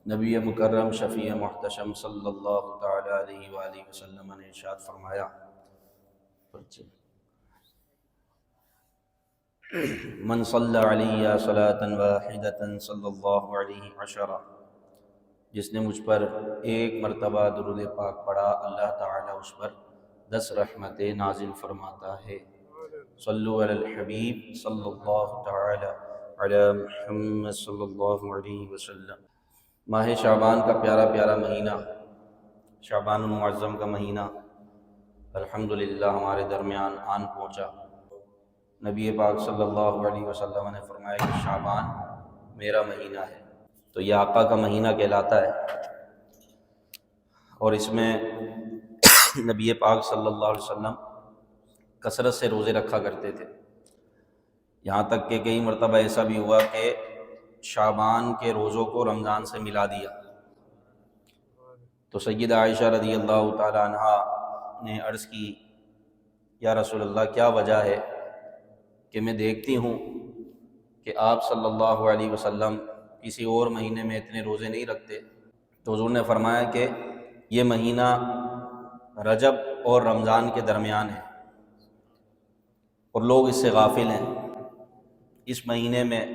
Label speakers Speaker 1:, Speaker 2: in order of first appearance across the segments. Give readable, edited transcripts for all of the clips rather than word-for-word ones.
Speaker 1: نبی مکرم شفیع محتشم صلی اللہ تعالی علیہ وآلہ وسلم نے ارشاد فرمایا، من صلی علی صلاۃ واحدۃ صلی اللہ علیہ عشرہ، جس نے مجھ پر ایک مرتبہ درود پاک پڑھا اللہ تعالیٰ اس پر 10 رحمتیں نازل فرماتا ہے۔ صلو علی الحبیب صلی اللہ تعالی علی محمد صلی اللہ علیہ وسلم۔ ماہ شعبان کا پیارا پیارا مہینہ، شعبان المعظم کا مہینہ الحمدللہ ہمارے درمیان آن پہنچا۔ نبی پاک صلی اللہ علیہ وسلم نے فرمایا کہ شعبان میرا مہینہ ہے، تو یہ آقا کا مہینہ کہلاتا ہے، اور اس میں نبی پاک صلی اللہ علیہ وسلم کثرت سے روزے رکھا کرتے تھے، یہاں تک کہ کئی مرتبہ ایسا بھی ہوا کہ شعبان کے روزوں کو رمضان سے ملا دیا۔ تو سیدہ عائشہ رضی اللہ تعالی عنہا نے عرض کی، یا رسول اللہ کیا وجہ ہے کہ میں دیکھتی ہوں کہ آپ صلی اللہ علیہ وسلم کسی اور مہینے میں اتنے روزے نہیں رکھتے؟ تو حضور نے فرمایا کہ یہ مہینہ رجب اور رمضان کے درمیان ہے، اور لوگ اس سے غافل ہیں۔ اس مہینے میں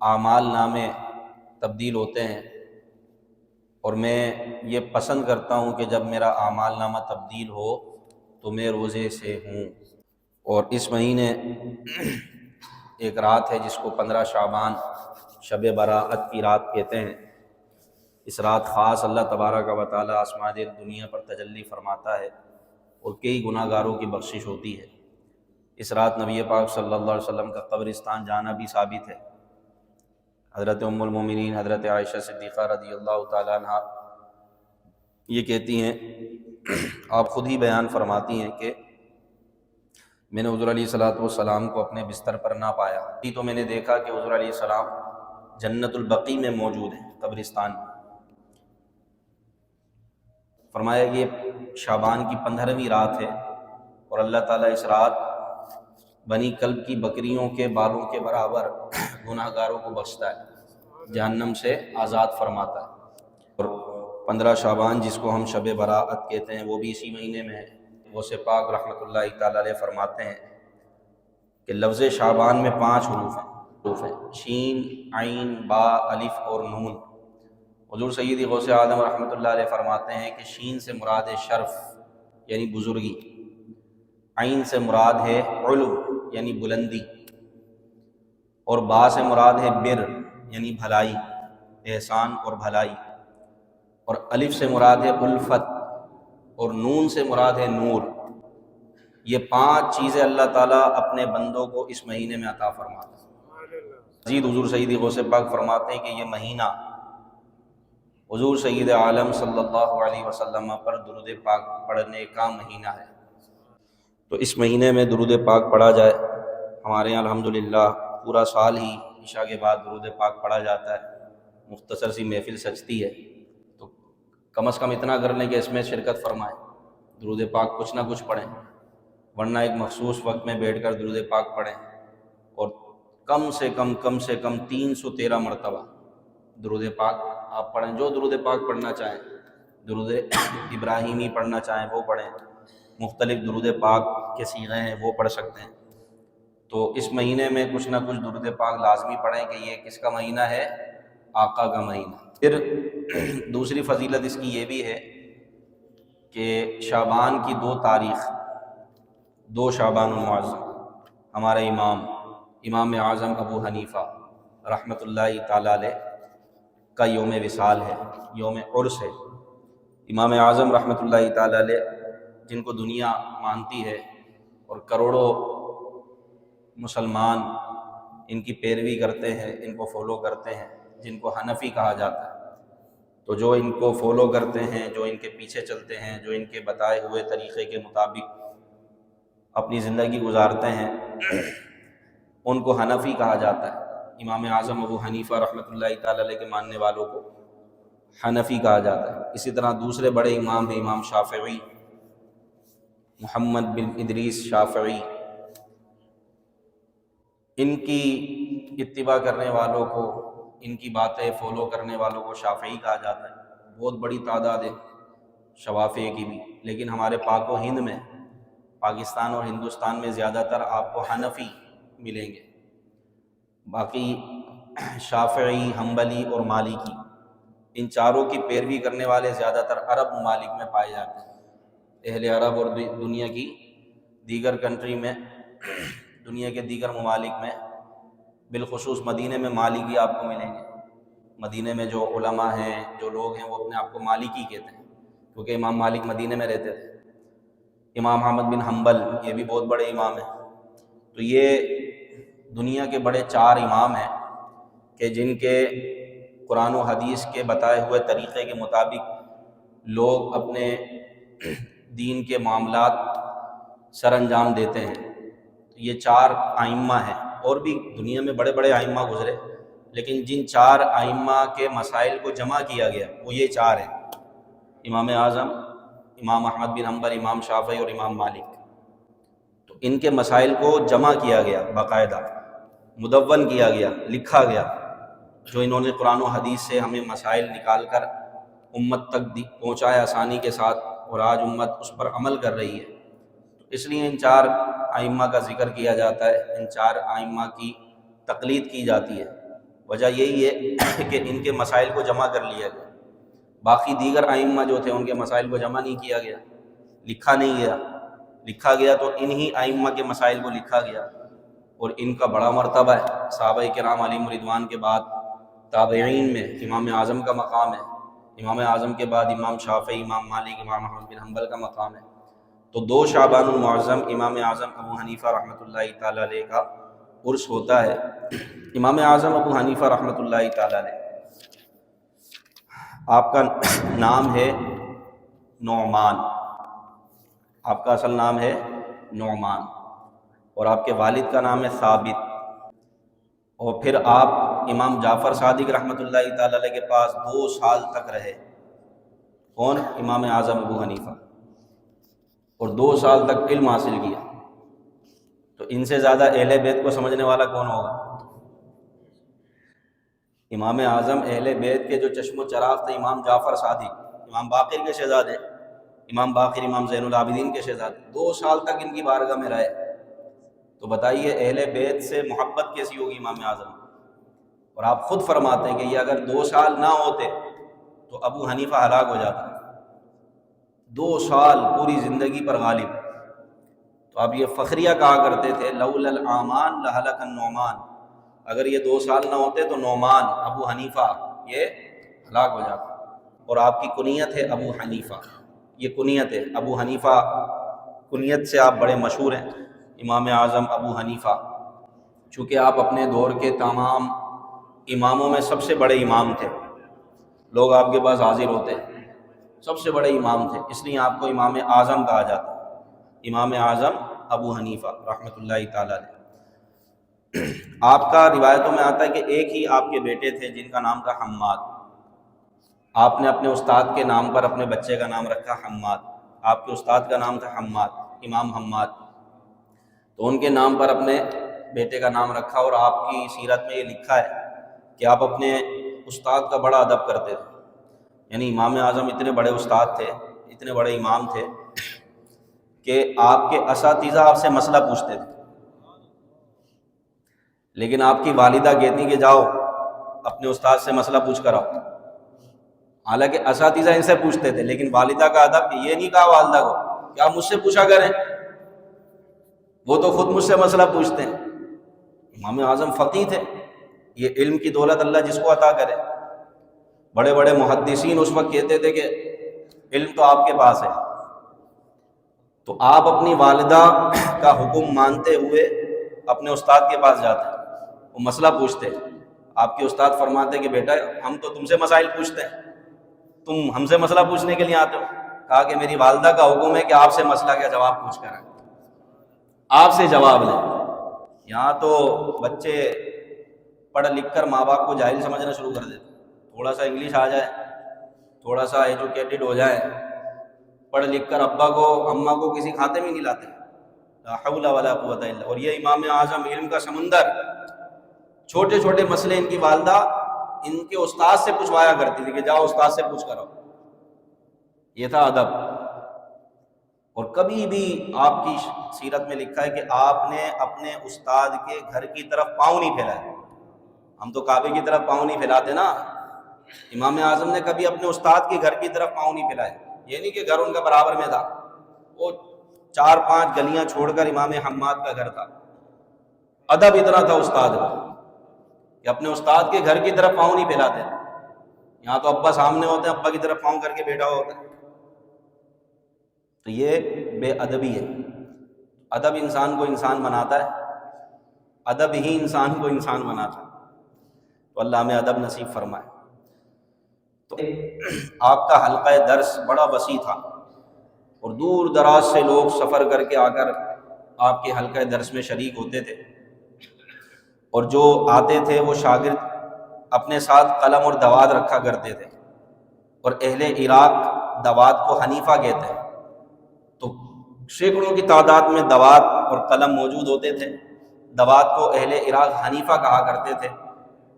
Speaker 1: اعمال نامے تبدیل ہوتے ہیں، اور میں یہ پسند کرتا ہوں کہ جب میرا اعمال نامہ تبدیل ہو تو میں روزے سے ہوں۔ اور اس مہینے ایک رات ہے جس کو 15 شعبان شب برأت کی رات کہتے ہیں۔ اس رات خاص اللہ تبارک و تعالی آسمان دنیا پر تجلی فرماتا ہے اور کئی گناہ گاروں کی بخشش ہوتی ہے۔ اس رات نبی پاک صلی اللہ علیہ وسلم کا قبرستان جانا بھی ثابت ہے۔ حضرت ام المومنین حضرت عائشہ صدیقہ رضی اللہ تعالیٰ عنہ یہ کہتی ہیں، آپ خود ہی بیان فرماتی ہیں کہ میں نے حضور علیہ السلام کو اپنے بستر پر نہ پایا، تو میں نے دیکھا کہ حضور علیہ السلام جنت البقیع میں موجود ہیں، قبرستان میں۔ فرمایا یہ شعبان کی 15ویں رات ہے، اور اللہ تعالیٰ اس رات بنی کلب کی بکریوں کے بالوں کے برابر گناہ گاروں کو بخشتا ہے، جہنم سے آزاد فرماتا ہے۔ اور 15 شعبان جس کو ہم شب برأت کہتے ہیں وہ بھی اسی مہینے میں ہے۔ غوث پاک رحمۃ اللہ تعالی علیہ فرماتے ہیں کہ لفظ شعبان میں 5 حروف ہیں، شین، عین، با، الف اور نون۔ حضور سیدی غوث اعظم رحمۃ اللہ علیہ فرماتے ہیں کہ شین سے مراد ہے شرف یعنی بزرگی، عین سے مراد ہے علو یعنی بلندی، اور با سے مراد ہے بر یعنی بھلائی، احسان اور بھلائی، اور الف سے مراد ہے الفت، اور نون سے مراد ہے نور۔ یہ 5 چیزیں اللہ تعالیٰ اپنے بندوں کو اس مہینے میں عطا فرماتا ہے۔ مزید حضور سیدی غوث پاک فرماتے ہیں کہ یہ مہینہ حضور سید عالم صلی اللہ علیہ وسلم پر درود پاک پڑھنے کا مہینہ ہے۔ تو اس مہینے میں درود پاک پڑھا جائے۔ ہمارے یہاں الحمدللہ پورا سال ہی عشاء کے بعد درود پاک پڑھا جاتا ہے، مختصر سی محفل سجتی ہے، تو کم از کم اتنا کر لیں کہ اس میں شرکت فرمائیں، درود پاک کچھ نہ کچھ پڑھیں، ورنہ ایک مخصوص وقت میں بیٹھ کر درود پاک پڑھیں، اور کم سے کم 313 مرتبہ درود پاک آپ پڑھیں۔ جو درود پاک پڑھنا چاہیں، درود ابراہیمی پڑھنا چاہیں وہ پڑھیں، مختلف درود پاک کے صیغے ہیں وہ پڑھ سکتے ہیں۔ تو اس مہینے میں کچھ نہ کچھ درود پاک لازمی پڑھیں کہ یہ کس کا مہینہ ہے؟ آقا کا مہینہ۔ پھر دوسری فضیلت اس کی یہ بھی ہے کہ شعبان کی 2 تاریخ، 2 شعبان المعظم، ہمارے امام اعظم ابو حنیفہ رحمۃ اللہ تعالی علیہ کا یوم وصال ہے، یوم عرس ہے۔ امام اعظم رحمۃ اللہ تعالی علیہ جن کو دنیا مانتی ہے اور کروڑوں مسلمان ان کی پیروی کرتے ہیں، ان کو فالو کرتے ہیں، جن کو حنفی کہا جاتا ہے، تو جو ان کو فالو کرتے ہیں، جو ان کے پیچھے چلتے ہیں، جو ان کے بتائے ہوئے طریقے کے مطابق اپنی زندگی گزارتے ہیں، ان کو حنفی کہا جاتا ہے۔ امام اعظم ابو حنیفہ رحمۃ اللہ تعالی علیہ کے ماننے والوں کو حنفی کہا جاتا ہے۔ اسی طرح دوسرے بڑے امام ہیں امام شافعی، محمد بن ادریس شافعی، ان کی اتباع کرنے والوں کو ان کی باتیں فالو کرنے والوں کو شافعی کہا جاتا ہے، بہت بڑی تعداد ہے شوافع کی بھی، لیکن ہمارے پاک و ہند میں، پاکستان اور ہندوستان میں زیادہ تر آپ کو حنفی ملیں گے، باقی شافعی، حنبلی اور مالکی، ان چاروں کی پیروی کرنے والے زیادہ تر عرب ممالک میں پائے جاتے ہیں، اہل عرب، اور دنیا کی دیگر کنٹری میں، دنیا کے دیگر ممالک میں، بالخصوص مدینے میں مالکی آپ کو ملیں گے۔ مدینے میں جو علماء ہیں، جو لوگ ہیں، وہ اپنے آپ کو مالکی کہتے ہیں، کیونکہ امام مالک مدینے میں رہتے تھے۔ امام احمد بن حنبل، یہ بھی بہت بڑے امام ہیں۔ تو یہ دنیا کے بڑے 4 امام ہیں کہ جن کے قرآن و حدیث کے بتائے ہوئے طریقے کے مطابق لوگ اپنے دین کے معاملات سر انجام دیتے ہیں۔ تو یہ 4 ائمہ ہیں، اور بھی دنیا میں بڑے بڑے ائمہ گزرے، لیکن جن 4 ائمہ کے مسائل کو جمع کیا گیا وہ یہ 4 ہیں: امام اعظم، امام احمد بن حنبل، امام شافعی اور امام مالک۔ تو ان کے مسائل کو جمع کیا گیا، باقاعدہ مدون کیا گیا، لکھا گیا، جو انہوں نے قرآن و حدیث سے ہمیں مسائل نکال کر امت تک پہنچایا آسانی کے ساتھ، اور آج امت اس پر عمل کر رہی ہے۔ تو اس لیے ان 4 ائمہ کا ذکر کیا جاتا ہے، ان 4 ائمہ کی تقلید کی جاتی ہے۔ وجہ یہی ہے کہ ان کے مسائل کو جمع کر لیا گیا، باقی دیگر ائمہ جو تھے ان کے مسائل کو جمع نہیں کیا گیا، لکھا نہیں گیا۔ لکھا گیا تو انہی ائمہ کے مسائل کو لکھا گیا، اور ان کا بڑا مرتبہ ہے۔ صحابہ کرام علیہم رضوان کے بعد تابعین میں امام اعظم کا مقام ہے، امام اعظم کے بعد امام شافعی، امام مالک، امام احمد بن حنبل کا مقام ہے۔ تو 2 شعبان المعظم امام اعظم ابو حنیفہ رحمۃ اللہ تعالیٰ علیہ کا عرس ہوتا ہے۔ امام اعظم ابو حنیفہ رحمۃ اللہ تعالیٰ علیہ، آپ کا نام ہے نعمان، آپ کا اصل نام ہے نعمان، اور آپ کے والد کا نام ہے ثابت، اور پھر آپ امام جعفر صادق رحمۃ اللہ تعالیٰ علیہ کے پاس 2 سال تک رہے۔ کون؟ امام اعظم ابو حنیفہ، اور 2 سال تک علم حاصل کیا۔ تو ان سے زیادہ اہل بیت کو سمجھنے والا کون ہوگا؟ امام اعظم اہل بیت کے جو چشم و چراغ تھے، امام جعفر صادق، امام باقر کے شہزادے، امام باقر امام زین العابدین کے شہزادے، 2 سال تک ان کی بارگاہ میں رہے۔ تو بتائیے اہل بیت سے محبت کیسی ہوگی امام اعظم؟ اور آپ خود فرماتے ہیں کہ یہ اگر 2 سال نہ ہوتے تو ابو حنیفہ ہلاک ہو جاتا۔ 2 سال پوری زندگی پر غالب۔ تو آپ یہ فخریہ کہا کرتے تھے، لولا العامان لہلک النعمان، اگر یہ 2 سال نہ ہوتے تو نعمان ابو حنیفہ یہ ہلاک ہو جاتا۔ اور آپ کی کنیت ہے ابو حنیفہ، یہ کنیت ہے ابو حنیفہ، کنیت سے آپ بڑے مشہور ہیں، امام اعظم ابو حنیفہ۔ چونکہ آپ اپنے دور کے تمام اماموں میں سب سے بڑے امام تھے، لوگ آپ کے پاس حاضر ہوتے، سب سے بڑے امام تھے، اس لیے آپ کو امام اعظم کہا جاتا ہے، امام اعظم ابو حنیفہ رحمۃ اللہ تعالیٰ علیہ۔ آپ کا روایتوں میں آتا ہے کہ ایک ہی آپ کے بیٹے تھے جن کا نام تھا حماد، آپ نے اپنے استاد کے نام پر اپنے بچے کا نام رکھا حماد، آپ کے استاد کا نام تھا حماد، امام حماد، تو ان کے نام پر اپنے بیٹے کا نام رکھا۔ اور آپ کی سیرت میں یہ لکھا ہے کہ آپ اپنے استاد کا بڑا ادب کرتے تھے، یعنی امام اعظم اتنے بڑے استاد تھے، اتنے بڑے امام تھے کہ آپ کے اساتذہ آپ سے مسئلہ پوچھتے تھے، لیکن آپ کی والدہ کہتی کہ جاؤ اپنے استاد سے مسئلہ پوچھ کر آؤ۔ حالانکہ اساتذہ ان سے پوچھتے تھے، لیکن والدہ کا ادب کہ یہ نہیں کہا والدہ کو کہ آپ مجھ سے پوچھا کریں، وہ تو خود مجھ سے مسئلہ پوچھتے ہیں۔ امام اعظم فقیہ تھے، یہ علم کی دولت اللہ جس کو عطا کرے۔ بڑے بڑے محدثین اس وقت کہتے تھے کہ علم تو آپ کے پاس ہے، تو آپ اپنی والدہ کا حکم مانتے ہوئے اپنے استاد کے پاس جاتے، وہ مسئلہ پوچھتے، آپ کے استاد فرماتے کہ بیٹا ہم تو تم سے مسائل پوچھتے ہیں، تم ہم سے مسئلہ پوچھنے کے لیے آتے ہو؟ کہا کہ میری والدہ کا حکم ہے کہ آپ سے مسئلہ کا جواب پوچھ کر آئیں، آپ سے جواب لیں۔ یہاں تو بچے پڑھ لکھ کر ماں باپ کو جاہل سمجھنا شروع کر دیتے، تھوڑا سا انگلش آ جائے، تھوڑا سا ایجوکیٹڈ ہو جائے، پڑھ لکھ کر ابا کو اماں کو کسی کھاتے میں نہیں لاتے، لا حول ولا قوت الا۔ اور یہ امام اعظم علم کا سمندر، چھوٹے چھوٹے مسئلے ان کی والدہ ان کے استاد سے پوچھوایا کرتی تھی کہ جاؤ استاد سے پوچھ کر آؤ. یہ تھا ادب. اور کبھی بھی آپ کی سیرت میں لکھا ہے کہ آپ نے اپنے استاد کے گھر کی طرف پاؤں نہیں پھیلائے. ہم تو کعبے کی طرف پاؤں نہیں پھیلاتے نا. امام اعظم نے کبھی اپنے استاد کے گھر کی طرف پاؤں نہیں پھیلائے. یہ نہیں کہ گھر ان کا برابر میں تھا، وہ 4-5 گلیاں چھوڑ کر امام حماد کا گھر تھا. ادب اتنا تھا استاد کا کہ اپنے استاد کے گھر کی طرف پاؤں نہیں پھیلاتے. یہاں تو ابا سامنے ہوتے ہیں، ابا کی طرف پاؤں کر کے بیٹھا ہوتا ہے. تو یہ بے ادبی ہے. ادب انسان کو انسان بناتا ہے، ادب ہی انسان کو انسان بناتا ہے. تو اللہ ہمیں ادب نصیب فرمائے. تو آپ کا حلقہ درس بڑا وسیع تھا اور دور دراز سے لوگ سفر کر کے آ کر آپ کے حلقہ درس میں شریک ہوتے تھے. اور جو آتے تھے وہ شاگرد اپنے ساتھ قلم اور دوات رکھا کرتے تھے. اور اہل عراق دوات کو حنیفہ کہتے ہیں. تو سینکڑوں کی تعداد میں دوات اور قلم موجود ہوتے تھے. دوات کو اہل عراق حنیفہ کہا کرتے تھے،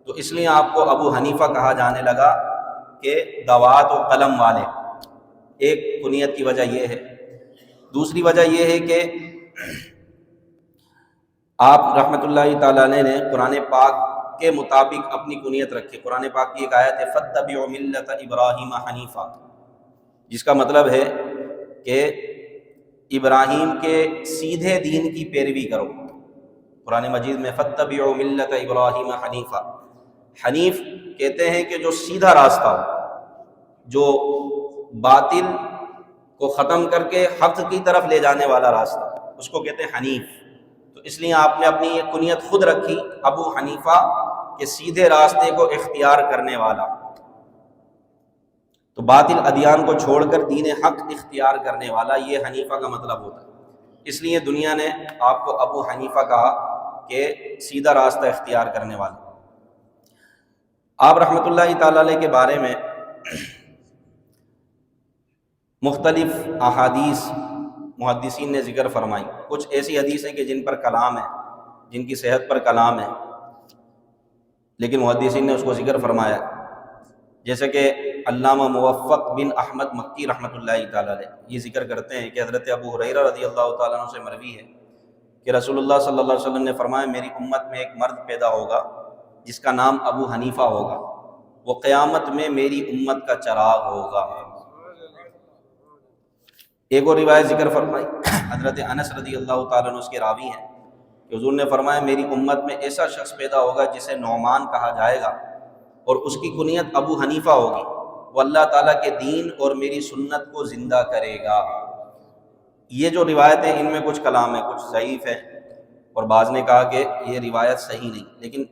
Speaker 1: تو اس لیے آپ کو ابو حنیفہ کہا جانے لگا کہ دوات و قلم والے. ایک کنیت کی وجہ یہ ہے. دوسری وجہ یہ ہے کہ آپ رحمۃ اللہ تعالیٰ علیہ نے قرآن پاک کے مطابق اپنی کنیت رکھی. قرآن پاک کی ایک آیت ہے فاتبعوا ملۃ ابراہیم حنیفہ، جس کا مطلب ہے کہ ابراہیم کے سیدھے دین کی پیروی کرو. قرآن مجید میں فاتبعوا ملۃ ابراہیم حنیفہ. حنیف کہتے ہیں کہ جو سیدھا راستہ ہو، جو باطل کو ختم کر کے حق کی طرف لے جانے والا راستہ، اس کو کہتے ہیں حنیف. تو اس لیے آپ نے اپنی یہ کنیت خود رکھی ابو حنیفہ، کہ سیدھے راستے کو اختیار کرنے والا. تو باطل ادیان کو چھوڑ کر دین حق اختیار کرنے والا، یہ حنیفہ کا مطلب ہوتا ہے. اس لیے دنیا نے آپ کو ابو حنیفہ کہا کہ سیدھا راستہ اختیار کرنے والا. آپ رحمۃ اللہ تعالی علیہ کے بارے میں مختلف احادیث محدثین نے ذکر فرمائی. کچھ ایسی حدیثیں کہ جن پر کلام ہے، جن کی صحت پر کلام ہے، لیکن محدثین نے اس کو ذکر فرمایا. جیسے کہ علامہ موفق بن احمد مکی رحمۃ اللہ تعالی علیہ یہ ذکر کرتے ہیں کہ حضرت ابو ہریرہ رضی اللہ تعالیٰ عنہ سے مروی ہے کہ رسول اللہ صلی اللہ علیہ وسلم نے فرمایا میری امت میں ایک مرد پیدا ہوگا جس کا نام ابو حنیفہ ہوگا، وہ قیامت میں میری امت کا چراغ ہوگا. ایک اور روایت ذکر فرمائی حضرت انس رضی اللہ تعالیٰ عنہ اس کے راوی ہیں کہ حضور نے فرمایا میری امت میں ایسا شخص پیدا ہوگا جسے نعمان کہا جائے گا اور اس کی کنیت ابو حنیفہ ہوگی. وہ اللہ تعالیٰ کے دین اور میری سنت کو زندہ کرے گا. یہ جو روایتیں ان میں کچھ کلام ہے، کچھ ضعیف ہے، اور بعض نے کہا کہ یہ روایت صحیح نہیں. لیکن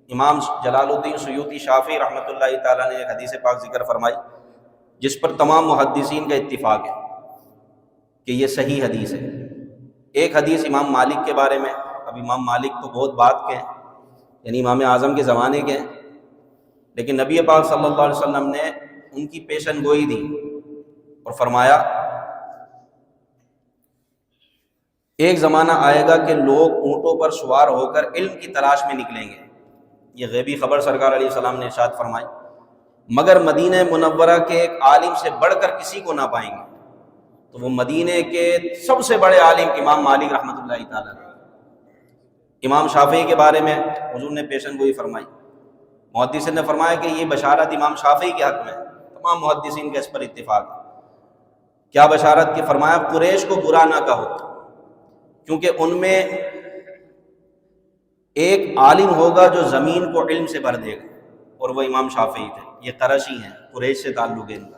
Speaker 1: امام جلال الدین سیوطی شافعی رحمۃ اللہ تعالیٰ نے ایک حدیث پاک ذکر فرمائی جس پر تمام محدثین کا اتفاق ہے کہ یہ صحیح حدیث ہے. ایک حدیث امام مالک کے بارے میں. اب امام مالک تو بہت بات کے ہیں، یعنی امام اعظم کے زمانے کے ہیں، لیکن نبی پاک صلی اللہ علیہ وسلم نے ان کی پیشن گوئی دی اور فرمایا ایک زمانہ آئے گا کہ لوگ اونٹوں پر سوار ہو کر علم کی تلاش میں نکلیں گے. یہ غیبی خبر سرکار علیہ السلام نے ارشاد فرمائی، مگر مدینہ منورہ کے ایک عالم سے بڑھ کر کسی کو نہ پائیں گے. تو وہ مدینے کے سب سے بڑے عالم امام مالک رحمۃ اللہ تعالیٰ. امام شافعی کے بارے میں حضور نے پیشن گوئی فرمائی. محدثین نے فرمایا کہ یہ بشارت امام شافعی کے حق میں، تمام محدثین کا اس پر اتفاق ہے. کیا بشارت؟ کہ فرمایا قریش کو برا نہ کہو، کیونکہ ان میں ایک عالم ہوگا جو زمین کو علم سے بھر دے گا، اور وہ امام شافعی تھے. یہ قرشی ہیں، قریش سے تعلق ہے ان کا.